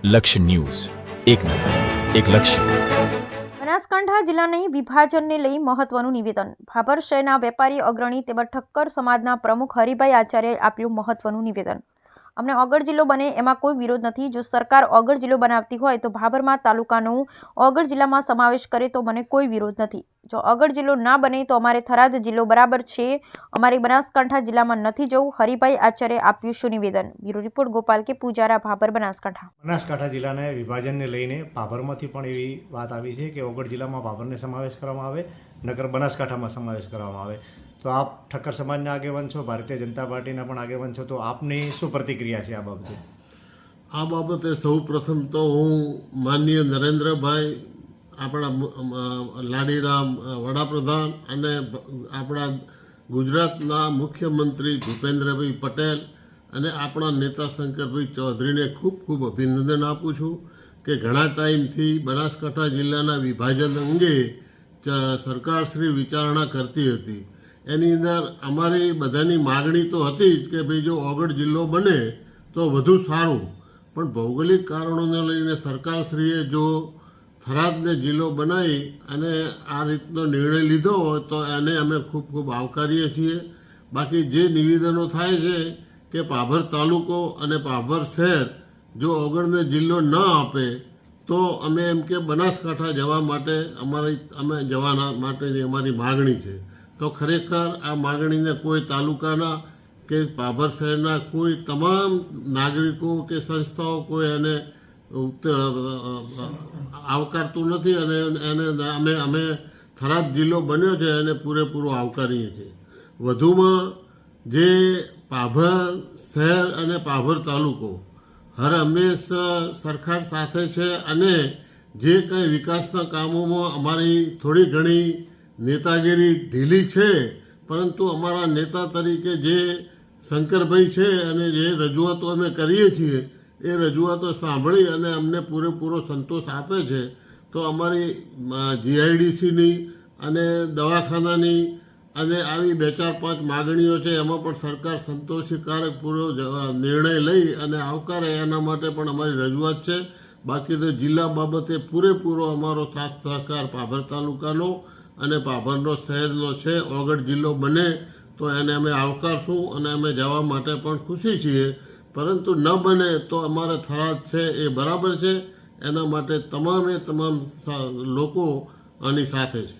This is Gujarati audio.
લક્ષ્ય ન્યૂઝ, એક નજર, એક લક્ષ્ય. બનાસકાંઠા જિલ્લાની વિભાજનને લઈ મહત્વનું નિવેદન. ભાભર શહેરના વેપારી અગ્રણી તેમજ ઠક્કર સમાજના પ્રમુખ હરિભાઈ આચાર્યએ આપ્યું મહત્વનું નિવેદન. અમને ઓગળ જિલ્લો બને એમાં કોઈ વિરોધ નથી. જો સરકાર ઓગળ જિલ્લો બનાવતી હોય તો ભાભરમાં તાલુકાનો ઓગળ જિલ્લામાં સમાવેશ કરે તો મને કોઈ વિરોધ નથી. જો ઓગળ જિલ્લો ના બને તો અમારે થરાદ જિલ્લો બરાબર છે, અમારે બનાસકાંઠા જિલ્લામાં નથી જવું. હરિભાઈ આચાર્યએ આપ્યું શું નિવેદન. બ્યુરો રિપોર્ટ ગોપાલ કે પૂજારા, ભાભર, બનાસકાંઠા. બનાસકાંઠા જિલ્લાના વિભાજનને લઈને ભાભરમાંથી પણ એવી વાત આવી છે કે ઓગળ જિલ્લામાં ભાભરને સમાવેશ કરવામાં આવે, નગર બનાસકાંઠામાં સમાવેશ કરવામાં આવે. તો આપ ઠક્કર સમાજના આગેવાન છો, ભારતીય જનતા પાર્ટીના પણ આગેવાન છો, તો આપની શું પ્રતિક્રિયા છે આ બાબતે? આ બાબતે સૌ પ્રથમ તો હું માનનીય નરેન્દ્રભાઈ, આપણા લાડીરામ વડાપ્રધાન અને આપણા ગુજરાતના મુખ્યમંત્રી ભૂપેન્દ્રભાઈ પટેલ અને આપણા નેતા શંકરભાઈ ચૌધરીને ખૂબ ખૂબ અભિનંદન આપું છું કે ઘણા ટાઈમથી બનાસકાંઠા જિલ્લાના વિભાજન અંગે સરકારશ્રી વિચારણા કરતી હતી. એની અંદર અમારી બધાની માગણી તો હતી જ કે ભાઈ જો ઓગળ જિલ્લો બને તો વધુ સારું, પણ ભૌગોલિક કારણોને લઈને સરકારશ્રીએ જો થરાદને જિલ્લો બનાવી અને આ રીતનો નિર્ણય લીધો હોય તો એને અમે ખૂબ ખૂબ આવકારીએ છીએ. બાકી જે નિવેદનો થાય છે કે ભાભર તાલુકો અને ભાભર શહેર જો ઓગળને જિલ્લો ન આપે તો અમે એમ કે બનાસકાંઠા જવા માટે અમે જવાના માટેની અમારી માગણી છે. તો ખરેખર આ માગણીને કોઈ તાલુકાના કે ભાભર શહેરના કોઈ તમામ નાગરિકો કે સંસ્થાઓ કોઈ એને આવકારતું નથી અને એને અમે થરાદ જિલ્લો બન્યો છે એને પૂરેપૂરો આવકારીએ છીએ. વધુમાં જે ભાભર શહેર અને ભાભર તાલુકો હર હંમેશ સરકાર સાથે છે અને જે કંઈ વિકાસના કામોમાં અમારી થોડી ઘણી નેતાગીરી ઢીલી છે, પરંતુ અમારા નેતા તરીકે જે શંકરભાઈ છે અને જે રજૂઆતો અમે કરીએ છીએ એ રજૂઆતો સાંભળી અને અમને પૂરેપૂરો સંતોષ આપે છે. તો અમારી જીઆઈડીસીની અને દવાખાનાની અને આવી 2-4-5 માગણીઓ છે એમાં પણ સરકાર સંતોષકારક પૂરો નિર્ણય લઈ અને આવકારે એના માટે પણ અમારી રજૂઆત છે. બાકી તો જિલ્લા બાબતે પૂરેપૂરો અમારો સાથ સહકાર ભાભર તાલુકાનો અને ભાભરનો શહેરનો છે. ઓગળ જિલ્લો બને તો એને અમે આવકારશું અને અમે જવા માટે પણ ખુશી છીએ, પરંતુ ન બને તો અમારે થરાદ છે એ બરાબર છે. એના માટે તમામ લોકો આની સાથે છે.